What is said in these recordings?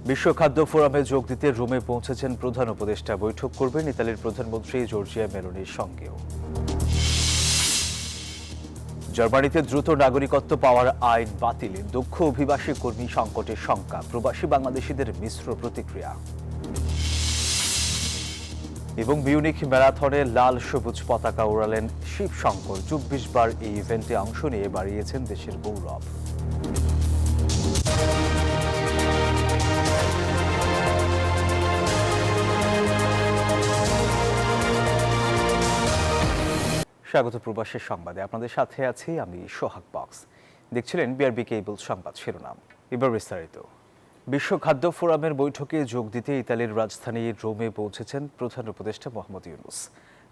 বিশ্ব খাদ্য ফোরামে যোগ দিতে রোমে পৌঁছেছেন প্রধান উপদেষ্টা। বৈঠক করবেন ইতালির প্রধানমন্ত্রী জর্জিয়া মেলোনির সঙ্গেও। জার্মানিতে দ্রুত নাগরিকত্ব পাওয়ার আইন বাতিলে দক্ষ অভিবাসী কর্মী সংকটের শঙ্কা। প্রবাসী বাংলাদেশিদের মিশ্র প্রতিক্রিয়া। এবং মিউনিখ ম্যারাথনে লাল সবুজ পতাকা ওড়ালেন শিবশঙ্কর। 24 বার এই ইভেন্টে অংশ নিয়ে বাড়িয়েছেন দেশের গৌরব। স্বাগত প্রবাসের সংবাদে, আপনাদের সাথে আছি আমি সোহাগ বক্স। দেখছিলেন বিআরবি কেবল সংবাদ শিরোনাম, এবার বিস্তারিত। বিশ্ব খাদ্য ফোরামের বৈঠকে যোগ দিতে ইতালির রাজধানী রোমে পৌঁছেছেন প্রধান উপদেষ্টা মোহাম্মদ ইউনূস।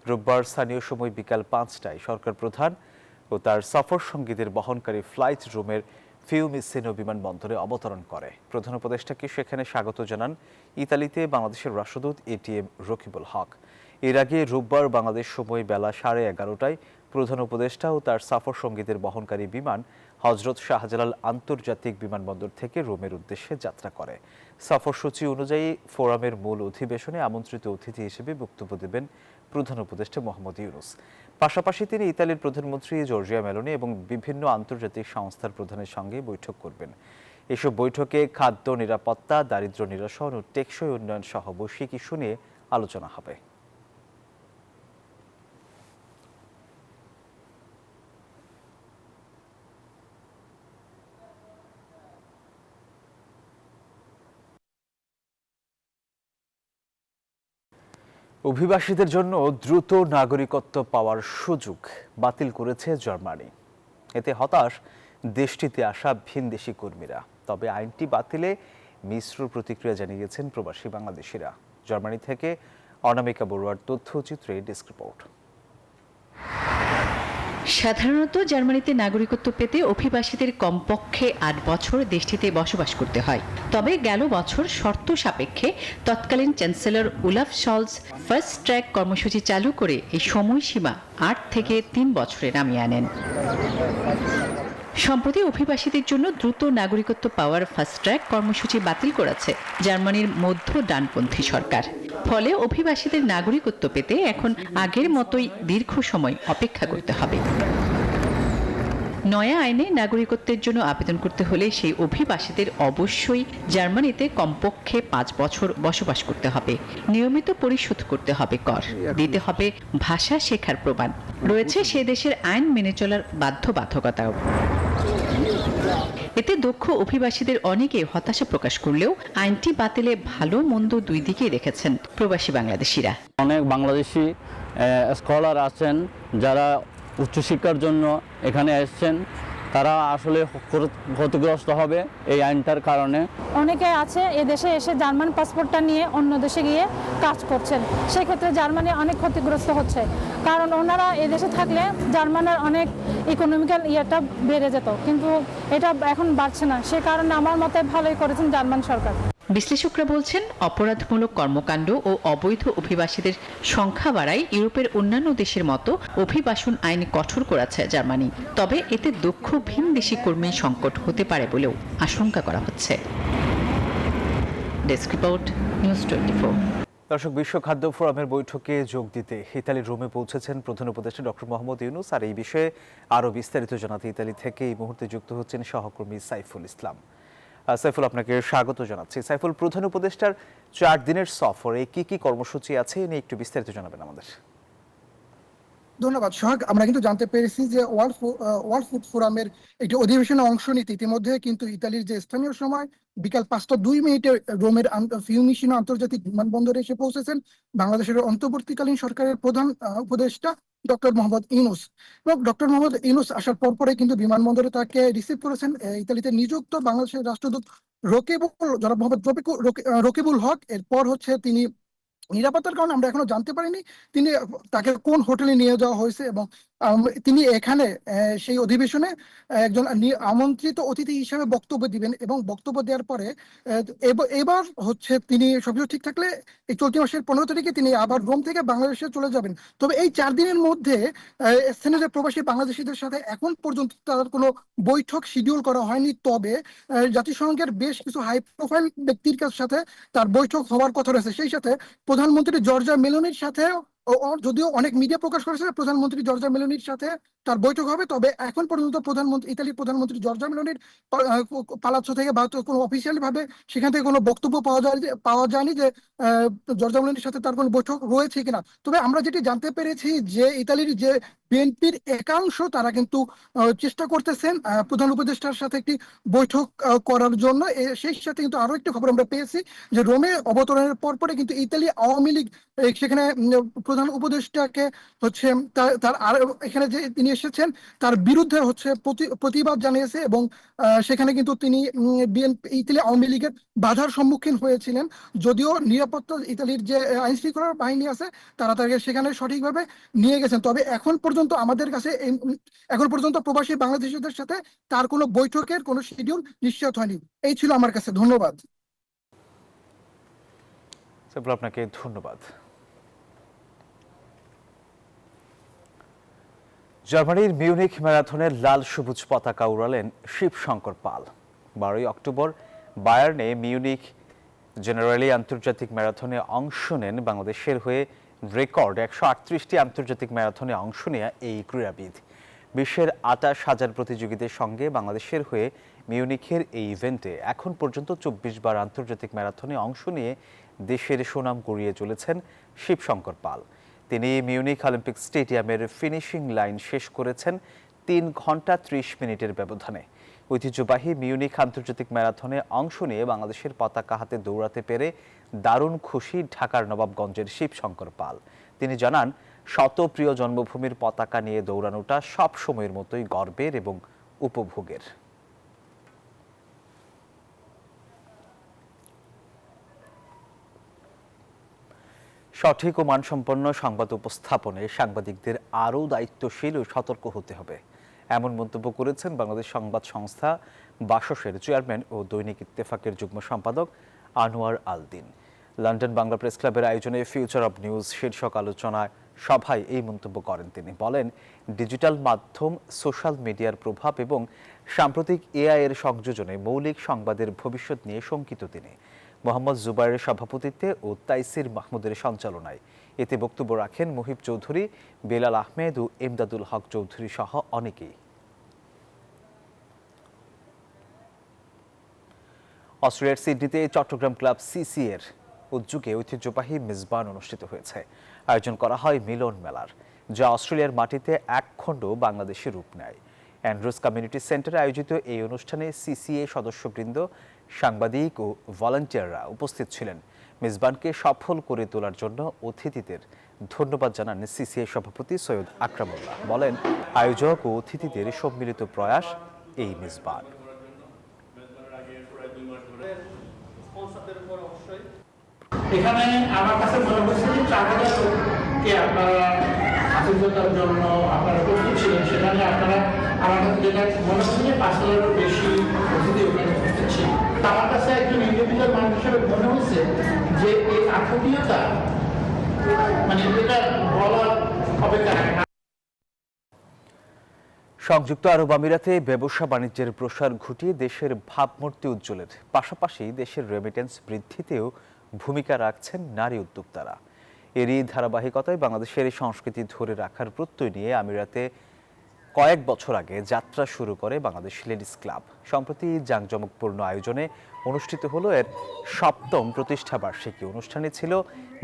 রোববার স্থানীয় সময় বিকাল 5টায় সরকার প্রধান ও তার সফর সঙ্গীদের বহনকারী ফ্লাইট রোমের ফিউমিসিনো বিমানবন্দরে অবতরণ করে। প্রধান উপদেষ্টাকে সেখানে স্বাগত জানান ইতালিতে বাংলাদেশের রাষ্ট্রদূত এটিএম রকিবুল হক। এর আগে রোববার বাংলাদেশ সময় বেলা 11:30টায় প্রধান উপদেষ্টা ও তার সফর সঙ্গীদের বহনকারী বিমান হজরত শাহজালাল আন্তর্জাতিক বিমানবন্দর থেকে রোমের উদ্দেশ্যে যাত্রা করে। সফরসূচি অনুযায়ী ফোরামের মূল অধিবেশনে আমন্ত্রিত অতিথি হিসেবে বক্তব্য দেবেন প্রধান উপদেষ্টা মোহাম্মদ ইউনূস। পাশাপাশি তিনি ইতালির প্রধানমন্ত্রী জর্জিয়া মেলোনি এবং বিভিন্ন আন্তর্জাতিক সংস্থার প্রধানের সঙ্গে বৈঠক করবেন। এসব বৈঠকে খাদ্য নিরাপত্তা, দারিদ্র্য নিরসন ও টেকসই উন্নয়ন সহ বৈশ্বিক ইস্যু নিয়ে আলোচনা হবে। অভিবাসীদের জন্য দ্রুত নাগরিকত্ব পাওয়ার সুযোগ বাতিল করেছে জার্মানি। এতে হতাশ দেশটিতে আসা ভিনদেশি কর্মীরা। তবে আইনটি বাতিলে মিশ্র প্রতিক্রিয়া জানিয়েছেন প্রবাসী বাংলাদেশিরা। জার্মানি থেকে অনামিকা বড়ুয়ার তথ্যচিত্রে ডেস্ক রিপোর্ট। সাধারণত জার্মানিতে নাগরিকত্ব পেতে অভিবাসীদের কমপক্ষে 8 বছর দেশটিতে বসবাস করতে হয়। তবে গেল বছর শর্ত সাপেক্ষে তৎকালীন চ্যান্সেলর ওলাফ শলজ ফার্স্ট ট্র্যাক কর্মসূচি চালু করে এই সময়সীমা 8 থেকে 3 বছরে নামিয়ে আনেন। সম্প্রতি অভিবাসীদের জন্য দ্রুত নাগরিকত্ব পাওয়ার ফার্স্ট ট্র্যাক কর্মসূচি বাতিল করেছে জার্মানির মধ্য ডানপন্থী সরকার। ফলে অভিবাসীদের নাগরিকত্ব পেতে এখন আগের মতোই দীর্ঘ সময় অপেক্ষা করতে হবে। নয়া আইনে নাগরিকত্বের জন্য আবেদন করতে হলে সেই অভিবাসীদের অবশ্যই জার্মানিতে কমপক্ষে 5 বছর বসবাস করতে হবে, নিয়মিত পরিশোধ করতে হবে কর, দিতে হবে ভাষা শেখার প্রমাণ, রয়েছে সে দেশের আইন মেনে চলার বাধ্যবাধকতাও। এতে দক্ষ অভিবাসীদের অনেকে হতাশা প্রকাশ করলেও আইনটি বাতিলে ভালো মন্দ দুই দিকেই দেখেছেন প্রবাসী বাংলাদেশিরা। অনেক বাংলাদেশি স্কলার আছেন যারা উচ্চশিক্ষার জন্য এখানে এসেছেন, তারা আসলে ক্ষতিগ্রস্ত হবে এই আইনটার কারণে। অনেকে আছে এদেশে এসে জার্মান পাসপোর্টটা নিয়ে অন্য দেশে গিয়ে কাজ করছেন, সেক্ষেত্রে জার্মানি অনেক ক্ষতিগ্রস্ত হচ্ছে। কারণ ওনারা এদেশে থাকলে জার্মানের অনেক ইকোনমিক্যাল ইয়েটা বেড়ে যেত, কিন্তু এটা এখন বাড়ছে না। সে কারণে আমার মতে ভালোই করেছেন জার্মান সরকার। বিশ্লেষকরা বলছেন, অপরাধমূলক কর্মকাণ্ড ও অবৈধ অভিবাসীদের সংখ্যা বাড়ায় ইউরোপের অন্যান্য দেশের মতো অভিবাসন আইন কঠোর করেছে জার্মানি। তবে এতে দক্ষ ভিনদেশি কর্মী সংকট হতে পারে বলেও আশঙ্কা করা হচ্ছে। Desk report, news 24। দর্শক, বিশ্ব খাদ্য ফোরামের বৈঠকে যোগ দিতে ইতালির রোমে পৌঁছেছেন প্রধান উপদেষ্টা ডক্টর মোহাম্মদ ইউনূস। আর এই বিষয়ে আরও বিস্তারিত জানাতে ইতালি থেকে এই মুহূর্তে যুক্ত হচ্ছেন সহকর্মী সাইফুল ইসলাম। সাইফুল, আপনাকে স্বাগত জানাচ্ছি। সাইফুল, প্রধান উপদেষ্টার 4 দিনের সফরে কি কি কর্মসূচি আছে নিয়ে একটু বিস্তারিত জানাবেন আমাদের। ধন্যবাদ সোহাগ। আমরা কিন্তু জানতে পেরেছি যে ওয়ার্ল্ড ফুড ফোরামের একটি অধিবেশনে অংশ নিতে ইতিমধ্যে কিন্তু ইতালির যে স্থানীয় সময় বিকাল 5:02 রোমের ফিউমিসিনো আন্তর্জাতিক বিমানবন্দরে এসে পৌঁছেছেন বাংলাদেশের অন্তর্বর্তীকালীন সরকারের প্রধান উপদেষ্টা ডক্টর মোহাম্মদ ইউনূস। এবং ডক্টর মোহাম্মদ ইউনূস আসার পরে কিন্তু বিমানবন্দরে তাকে রিসিভ করেছেন ইতালিতে নিযুক্ত বাংলাদেশের রাষ্ট্রদূত জনাব মোহাম্মদ রকিবুল হক। এরপর তিনি নিরাপত্তার কারণে আমরা এখনো জানতে পারিনি তিনি তাকে কোন হোটেলে নিয়ে যাওয়া হয়েছে এবং তিনি এখানে সেই অধিবেশনে একজন আমন্ত্রিত অতিথি হিসেবে বক্তব্য দিবেন এবং বক্তব্য দেওয়ার পরে এবার হচ্ছে তিনি সবকিছু ঠিক থাকলে এই চলতি মাসের 15 তারিখে তিনি আবার রোম থেকে বাংলাদেশে চলে যাবেন। তবে এই 4 দিনের মধ্যে স্থানীয় যে প্রবাসী বাংলাদেশিদের সাথে এখন পর্যন্ত তার কোনো বৈঠক শিডিউল করা হয়নি। তবে জাতিসংঘের বেশ কিছু হাই প্রোফাইল ব্যক্তির সাথে তার বৈঠক হওয়ার কথা রয়েছে। সেই সাথে প্রধানমন্ত্রী জর্জা মেলোনির সাথে যদিও অনেক মিডিয়া প্রকাশ করেছে প্রধানমন্ত্রী জর্জা মেলোনির সাথে তার বৈঠক হবে, তবে এখন পর্যন্ত ইতালির প্রধানমন্ত্রী জর্জা মেলোনির পালাচ্ছো থেকে বা কোনো অফিসিয়ালি ভাবে সেখান থেকে কোনো বক্তব্য পাওয়া যায়নি যে জর্জা মেলোনির সাথে তার কোনো বৈঠক রয়েছে কিনা। তবে আমরা যেটি জানতে পেরেছি যে ইতালির যে বিএনপির একাংশ তারা কিন্তু চেষ্টা করতেছেন প্রধান উপদেষ্টার সাথে একটি বৈঠক করার জন্য। সেই সাথে কিন্তু আরো একটি খবর আমরা পেয়েছি যে রোমে অবতরণের পরে কিন্তু ইতালি আওয়ামী লীগ সেখানে প্রধান উপদেষ্টাকে হচ্ছে তার আর এখানে যে তিনি এসেছেন তার বিরুদ্ধে হচ্ছে প্রতিবাদ জানিয়েছে এবং সেখানে কিন্তু তিনি ইতালি আওয়ামী লীগের বাধার সম্মুখীন হয়েছিলেন। যদিও নিরাপত্তা ইতালির যে আইন শৃঙ্খলা বাহিনী আছে তারা তাকে সেখানে সঠিকভাবে নিয়ে গেছেন। তবে এখন পর্যন্ত আমাদের কাছে এখন পর্যন্ত প্রবাসী বাংলাদেশিদের সাথে তার কোনো বৈঠকের কোনো শিডিউল নিশ্চিত হয়নি। এই ছিল আমার কাছে। ধন্যবাদ। আপনাকে ধন্যবাদ। জার্মানির মিউনিখ ম্যারাথনের লাল সবুজ পতাকা উড়ালেন শিবশঙ্কর পাল। 12 অক্টোবর বায়ার্নে মিউনিখ জেনারেলি আন্তর্জাতিক ম্যারাথনে অংশ নেন বাংলাদেশের হয়ে রেকর্ড 138টি আন্তর্জাতিক ম্যারাথনে অংশ নেয়া এই ক্রীড়াবিদ। বিশ্বের 28,000 প্রতিযোগীদের সঙ্গে বাংলাদেশের হয়ে মিউনিখের এই ইভেন্টে এখন পর্যন্ত 24 বার আন্তর্জাতিক ম্যারাথনে অংশ নিয়ে দেশের সুনাম কুড়িয়ে চলেছেন শিবশঙ্কর পাল। তিনি মিউনিখ অলিম্পিক স্টেডিয়ামের ফিনিশিং লাইন শেষ করেছেন 3 ঘন্টা 30 মিনিটের ব্যবধানে। ঐতিহ্যবাহী মিউনিখ আন্তর্জাতিক ম্যারাথনে অংশ নিয়ে বাংলাদেশের পতাকা হাতে দৌড়াতে পেরে দারুণ খুশি ঢাকার নবাবগঞ্জের শিবশঙ্কর পাল। তিনি জানান, শত প্রিয় জন্মভূমির পতাকা নিয়ে দৌড়ানোটা সব সময়ের মতোই গর্বের এবং উপভোগের। সঠিক ও মানসম্পন্ন সংবাদ উপস্থাপনে সাংবাদিকদের আরও দায়িত্বশীল ও সতর্ক হতে হবে, এমন মন্তব্য করেছেন বাংলাদেশ সংবাদ সংস্থা বাসসের চেয়ারম্যান ও দৈনিক ইত্তেফাকের যুগ্ম সম্পাদক আনোয়ার আলদিন। লন্ডন বাংলা প্রেস ক্লাবের আয়োজনে ফিউচার অব নিউজ শীর্ষক আলোচনায় সভায় এই মন্তব্য করেন তিনি। বলেন, ডিজিটাল মাধ্যম, সোশ্যাল মিডিয়ার প্রভাব এবং সাম্প্রতিক এআই এর সংযোজনে মৌলিক সংবাদের ভবিষ্যৎ নিয়ে শঙ্কিত তিনি। মোহাম্মদ জুবাইরের সভাপতিত্বে ও তাইসির মাহমুদের সঞ্চালনায় এতে বক্তব্য রাখেন মুহিব চৌধুরী, বেলাল আহমেদ ও এমদাদুল হক চৌধুরী সহ অনেকেই। অস্ট্রেলিয়ার সিডনিতে চট্টগ্রাম ক্লাব সিসি এর উদ্যোগে ঐতিহ্যবাহী মেজবান অনুষ্ঠিত হয়েছে। আয়োজন করা হয় মিলন মেলার, যা অস্ট্রেলিয়ার মাটিতে একখণ্ড বাংলাদেশের রূপ নেয়। অ্যান্ড্রুজ কমিউনিটি সেন্টারে আয়োজিত এই অনুষ্ঠানে সিসিএ সদস্যবৃন্দ, সাংবাদিক ও ভলান্টিয়াররা উপস্থিত ছিলেন। মেজবানকে সফল করে তোলার জন্য অতিথিদের ধন্যবাদ জানান সিসিএ সভাপতি সৈয়দ আকরামুল্লাহ। বলেন, আয়োজক ও অতিথিদের সম্মিলিত প্রয়াস এই মেজবান। এখানে আমার কাছে মনে হচ্ছে যে 4,000 লোককে আপনারা আতিথ্যতার জন্য আপনারা প্রস্তুত ছিলেন। সেখানে আপনারা আমার কাছে যেটা মনে হচ্ছে যে 5,000-এরও বেশি অতিথি ওখানে উপস্থিত ছিল। আমার কাছে একজন ইন্ডিভিজুয়াল মানুষ হিসেবে মনে হচ্ছে যে এই আতিথ্যতা মানে এটা বলার অপেক্ষা রাখে না। সংযুক্ত আরব আমিরাতে ব্যবসা বাণিজ্যের প্রসার ঘটিয়ে দেশের ভাবমূর্তি উজ্জ্বলের পাশাপাশি দেশের রেমিটেন্স বৃদ্ধিতেও ভূমিকা রাখছেন নারী উদ্যোক্তারা। এরই ধারাবাহিকতায় বাংলাদেশের এই সংস্কৃতি ধরে রাখার প্রত্যয় নিয়ে আমিরাতে কয়েক বছর আগে যাত্রা শুরু করে বাংলাদেশ লেডিস ক্লাব। সম্প্রতি জাঁকজমকপূর্ণ আয়োজনে অনুষ্ঠিত হলো এর 7ম প্রতিষ্ঠা বার্ষিকী। অনুষ্ঠানে ছিল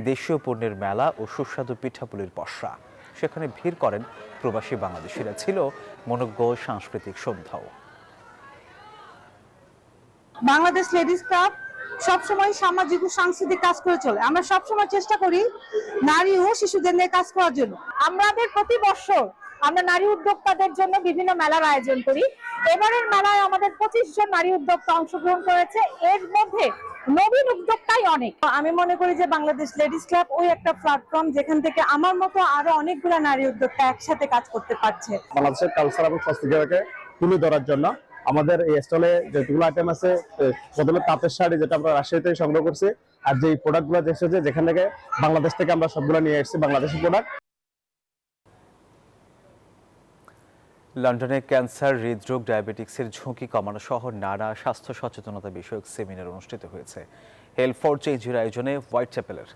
দেশীয় পণ্যের মেলা ও সুস্বাদু পিঠাপুলির পসরা। সেখানে ভিড় করেন প্রবাসী বাংলাদেশিরা। ছিল মনোজ্ঞ সাংস্কৃতিক সন্ধ্যাও। বাংলাদেশ লেডিস ক্লাব সবসময় সামাজিক ও সাংস্কৃতিক কাজ করে চলে। আমরা সবসময় চেষ্টা করি নারী ও শিশুদের নিয়ে কাজ করার জন্য। আমাদের প্রতি বছর আমরা নারী উদ্যোক্তাদের জন্য বিভিন্ন মেলার আয়োজন করি। এবারের মেলায় আমাদের 25 জন নারী উদ্যোক্তা অংশগ্রহণ করেছে। এর মধ্যে নবীন উদ্যোক্তাই অনেক। আমি মনে করি যে বাংলাদেশ লেডিস ক্লাব ওই একটা প্ল্যাটফর্ম যেখান থেকে আমার মতো আরো অনেকগুলো নারী উদ্যোক্তা একসাথে কাজ করতে পারছে। বাংলাদেশের কালচার এবং সংস্কৃতিকে তুলে ধরার জন্য আমাদের এই স্টলে যেগুলো আইটেম আছে, প্রথমে তাঁতের শাড়ি যেটা আমরা রাজশাহী থেকে সংগ্রহ করছি, আর যে প্রোডাক্টগুলো এসেছে যেখান থেকে বাংলাদেশ থেকে আমরা সবগুলো নিয়ে এসেছি বাংলাদেশি প্রোডাক্ট। লন্ডনে ক্যান্সার, হৃদরোগ, ডায়াবেটিক্সের ঝুঁকি কমানো সহ নানা স্বাস্থ্য সচেতনতা বিষয়ক সেমিনার অনুষ্ঠিত হয়েছে। হেলথ ফর চেঞ্জের আয়োজনে হোয়াইট চ্যাপেলের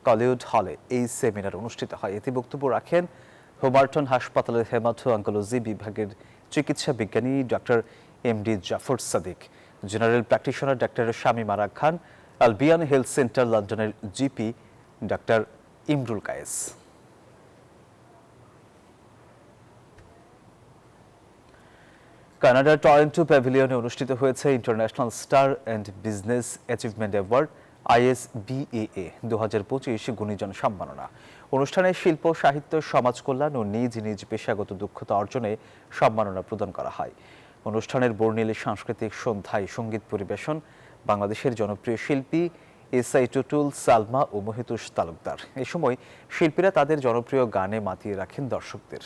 কলিউড হলে এই সেমিনার অনুষ্ঠিত হয়। এতে বক্তব্য রাখেন হোমার্টন হাসপাতালের হেমাটো অঙ্কোলজি বিভাগের চিকিৎসা বিজ্ঞানী doctor MD Jafar Sadiq, general practitioner doctor Shamim Ara Khan, Albion health centre লন্ডনের জিপি ডক্টর ইমরুল কায়েস। কানাডার টরন্টো প্যাভিলিয়নে অনুষ্ঠিত হয়েছে international star and business achievement award ISBAA 2025 গুণীজন সম্মাননা। অনুষ্ঠানে শিল্প, সাহিত্য, সমাজ কল্যাণ ও নিজ নিজ পেশাগত দক্ষতা অর্জনে সম্মাননা প্রদান করা হয়। অনুষ্ঠানের বর্ণিলে সাংস্কৃতিক সন্ধ্যায় সঙ্গীত পরিবেশন বাংলাদেশের জনপ্রিয় শিল্পী এসআই টুটুল, সালমা ও মহিতুষ তালুকদার। এ সময় শিল্পীরা তাদের জনপ্রিয় গানে মাতিয়ে রাখেন দর্শকদের।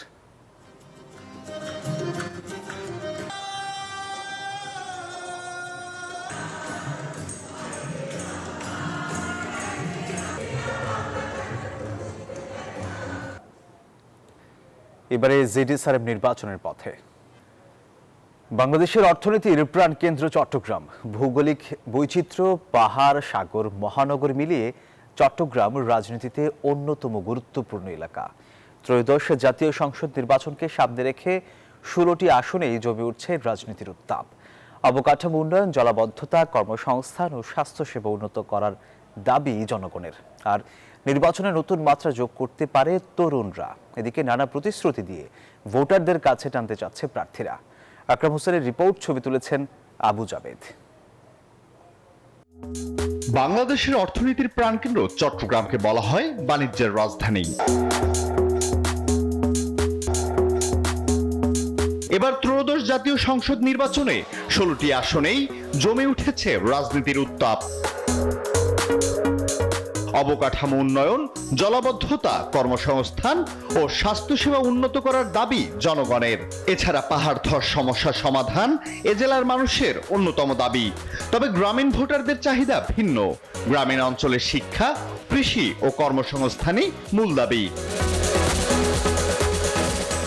এবারে ZSRM নির্বাচনের পথে। বাংলাদেশের অর্থনীতির প্রাণকেন্দ্র চট্টগ্রাম। ভৌগোলিক বৈচিত্র্য, পাহাড়, সাগর, মহানগর মিলিয়ে চট্টগ্রাম রাজনীতিতে অন্যতম গুরুত্বপূর্ণ এলাকা। ত্রয়োদশ জাতীয় সংসদ নির্বাচনকে সামনে রেখে 16টি আসনেই জমে উঠছে রাজনীতির উত্তাপ। অবকাঠামো উন্নয়ন, জলাবদ্ধতা, কর্মসংস্থান ও স্বাস্থ্যসেবা উন্নত করার দাবি জনগণের। আর নির্বাচনে নতুন মাত্রা যোগ করতে পারে তরুণরা। এদিকে নানা প্রতিশ্রুতি দিয়ে ভোটারদের কাছে টানতে চাচ্ছে প্রার্থীরা। আকরাম হোসেনের রিপোর্ট, ছবি তুলেছেন আবু জাবেদ। বাংলাদেশের অর্থনীতির প্রাণকেন্দ্র চট্টগ্রামকে বলা হয় বাণিজ্যের রাজধানী। এবার ত্রয়োদশ জাতীয় সংসদ নির্বাচনে 16টি আসনেই জমে উঠেছে রাজনীতির উত্তাপ। অবকাঠামো উন্নয়ন, জলাবদ্ধতা, কর্মসংস্থান ও স্বাস্থ্যসেবা উন্নত করার দাবি জনগণের। এছাড়া পাহাড় ধস সমস্যার সমাধান এ জেলার মানুষের অন্যতম দাবি। তবে গ্রামীণ ভোটারদের চাহিদা ভিন্ন। গ্রামীণ অঞ্চলের শিক্ষা, কৃষি ও কর্মসংস্থানই মূল দাবি।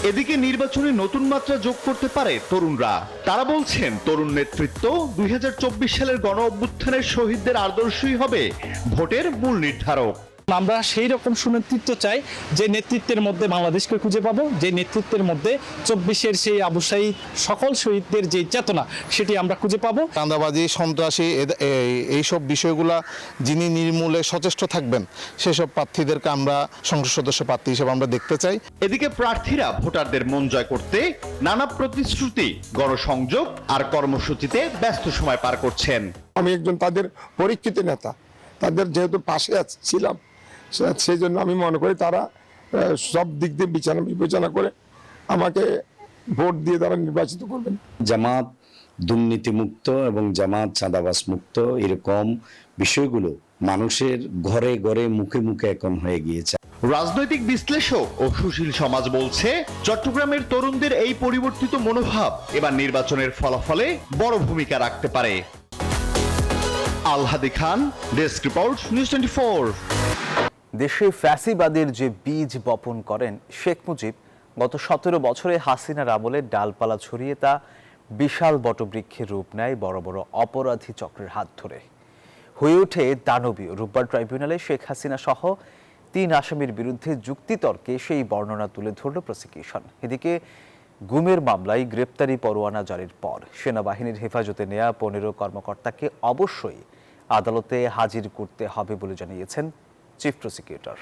এদিকে নির্বাচনে নতুন মাত্রা যোগ করতে পারে তরুণরা। তারা বলছেন তরুণ নেতৃত্ব 2024 সালের গণ অভ্যুত্থানের শহীদদের আদর্শই হবে ভোটের মূল নির্ধারক। আমরা সেই রকম সুনেতৃত্ব চাই যে নেতৃত্বের মধ্যে বাংলাদেশকে খুঁজে পাবো, যে নেতৃত্বের মধ্যে 24-এর সেই আবু সাঈদ সকল শহীদদের যে চেতনা সেটি আমরা খুঁজে পাবো। চাঁদাবাজি, সন্ত্রাসী এইসব বিষয়গুলা যিনি নির্মূলে সচেষ্ট থাকবেন সেসব প্রার্থীদেরকে আমরা সংসদ সদস্য প্রার্থী হিসেবে আমরা দেখতে চাই। এদিকে প্রার্থীরা ভোটারদের মন জয় করতে নানা প্রতিশ্রুতি, গণসংযোগ আর কর্মসূচিতে ব্যস্ত সময় পার করছেন। আমি একজন তাদের পরীক্ষিত নেতা, তাদের যেহেতু পাশে ছিলাম সেই জন্য আমি মনে করি তারা সব দিক দিয়ে বিবেচনা করে আমাকে ভোট দিয়ে তারা নির্বাচিত করবেন। জামাত দুর্নীতিমুক্ত এবং জামাত চাঁদাবাজ মুক্ত, এরকম বিষয়গুলো মানুষের ঘরে ঘরে মুখে মুখে এখন হয়ে গিয়েছে। রাজনৈতিক বিশ্লেষক ও সুশীল সমাজ বলছে চট্টগ্রামের তরুণদের এই পরিবর্তিত মনোভাব এবার নির্বাচনের ফলাফলে বড় ভূমিকা রাখতে পারে। আলহাদি খান, ডেস্ক রিপোর্ট, নিউজ 24। দেশে ফ্যাসিবাদের যে বীজ বপন করেন শেখ মুজিব, গত 17 বছরে হাসিনার আমলে ডালপালা ছড়িয়ে তা বিশাল বটবৃক্ষের রূপ নেয় বড় বড় অপরাধী চক্রের হাত ধরে। হয়ে ওঠে দানবীয়। রোববার ট্রাইব্যুনালে শেখ হাসিনা সহ 3 আসামির বিরুদ্ধে যুক্তিতর্কে সেই বর্ণনা তুলে ধরল প্রসিকিউশন। এদিকে গুমের মামলায় গ্রেপ্তারি পরোয়ানা জারির পর সেনাবাহিনীর হেফাজতে নেয়া 15 কর্মকর্তাকে অবশ্যই আদালতে হাজির করতে হবে বলে জানিয়েছেন চিফ প্রসিকিউটর।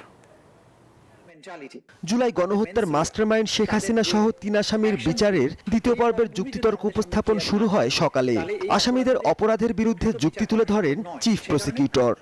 জুলাই গণহত্যার মাস্টারমাইন্ড শেখ হাসিনা সহ 3 আসামির বিচারের দ্বিতীয় পর্বের যুক্তিতর্ক উপস্থাপন শুরু হয় সকালে। আসামিদের অপরাধের বিরুদ্ধে যুক্তি তুলে ধরেন চিফ প্রসিকিউটর।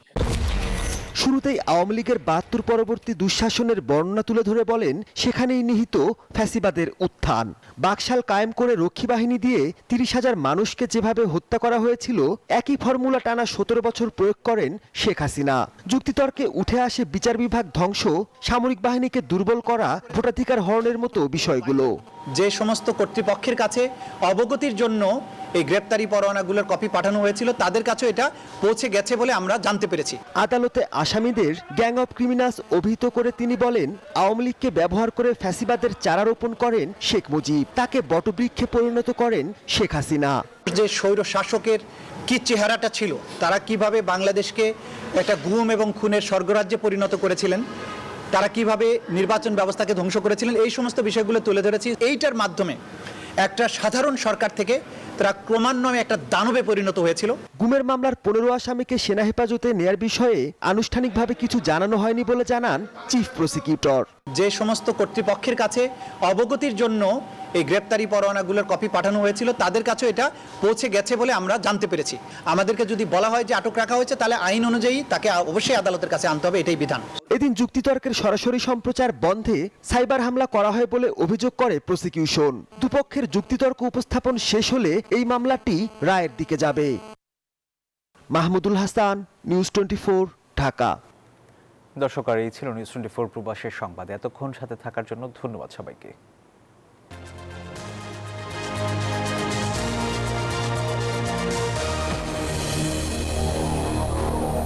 শুরুতেই আওয়ামী লীগের ৭২ পরবর্তী দুঃশাসনের বর্ণনা তুলে ধরে বলেন সেখানেই নিহিত ফ্যাসিবাদের উত্থান। বাকশাল কায়েম করে রক্ষী বাহিনী দিয়ে ৩০,০০০ মানুষকে যেভাবে হত্যা করা হয়েছিল একই ফর্মুলা টানা ১৭ বছর প্রয়োগ করেন শেখ হাসিনা। যুক্তিতর্কে উঠে আসে বিচার বিভাগ ধ্বংস, সামরিক বাহিনীকে দুর্বল করা, ভোটাধিকার হরণের মতো বিষয়গুলো। যে সমস্ত কর্তৃপক্ষের কাছে অবগতির জন্য এই গ্রেপ্তারি পরোয়ানাগুলোর কপি পাঠানো হয়েছিল তাদের কাছে এটা পৌঁছে গেছে বলে আমরা জানতে পেরেছি। আদালতে আসামিদের গ্যাং অব ক্রিমিনালস অভিহিত করে তিনি বলেন আওয়ামী লীগকে ব্যবহার করে ফ্যাসিবাদের চারা রোপণ করেন শেখ মুজিব, তাকে বটবৃক্ষে পরিণত করেন শেখ হাসিনা। যে স্বৈর শাসকের কি চেহারাটা ছিল, তারা কিভাবে বাংলাদেশকে একটা গুম এবং খুনের স্বর্গরাজ্যে পরিণত করেছিলেন, তারা কিভাবে নির্বাচন ব্যবস্থাকে ধ্বংস করেছিলেন, এই সমস্ত বিষয়গুলো তুলে ধরেছি। এইটার মাধ্যমে একটা সাধারণ সরকার থেকে তারা ক্রমান্বয়ে একটা দানবে পরিণত হয়েছিল। গুমের মামলার ১৫ আসামিকে সেনা হেফাজতে নেয়ার বিষয়ে আনুষ্ঠানিকভাবে কিছু জানানো হয়নি বলে জানান চিফ প্রসিকিউটর। যে সমস্ত কর্তৃপক্ষের কাছে অবগতির জন্য এই গ্রেপ্তারি পরোয়ানাগুলোর কপি পাঠানো হয়েছিল তাদের কাছে এটা পৌঁছে গেছে বলে আমরা জানতে পেরেছি। আমাদেরকে যদি বলা হয় যে আটক রাখা হয়েছে তাহলে আইন অনুযায়ী তাকে অবশ্যই আদালতের কাছে আনতে হবে, এটাই বিধান। এদিন যুক্তিতর্কের সরাসরি সম্প্রচার বন্ধে সাইবার হামলা করা হয় বলে অভিযোগ করে প্রসিকিউশন। দুপক্ষের যুক্তিতর্ক উপস্থাপন শেষ হলে এই মামলাটি রায়ের দিকে যাবে। মাহমুদুল হাসান, নিউজ 24, ঢাকা। দর্শক, আর এই ছিল নিউজ 24 প্রবাসের সংবাদ। এতক্ষণ সাথে থাকার জন্য ধন্যবাদ সবাইকে।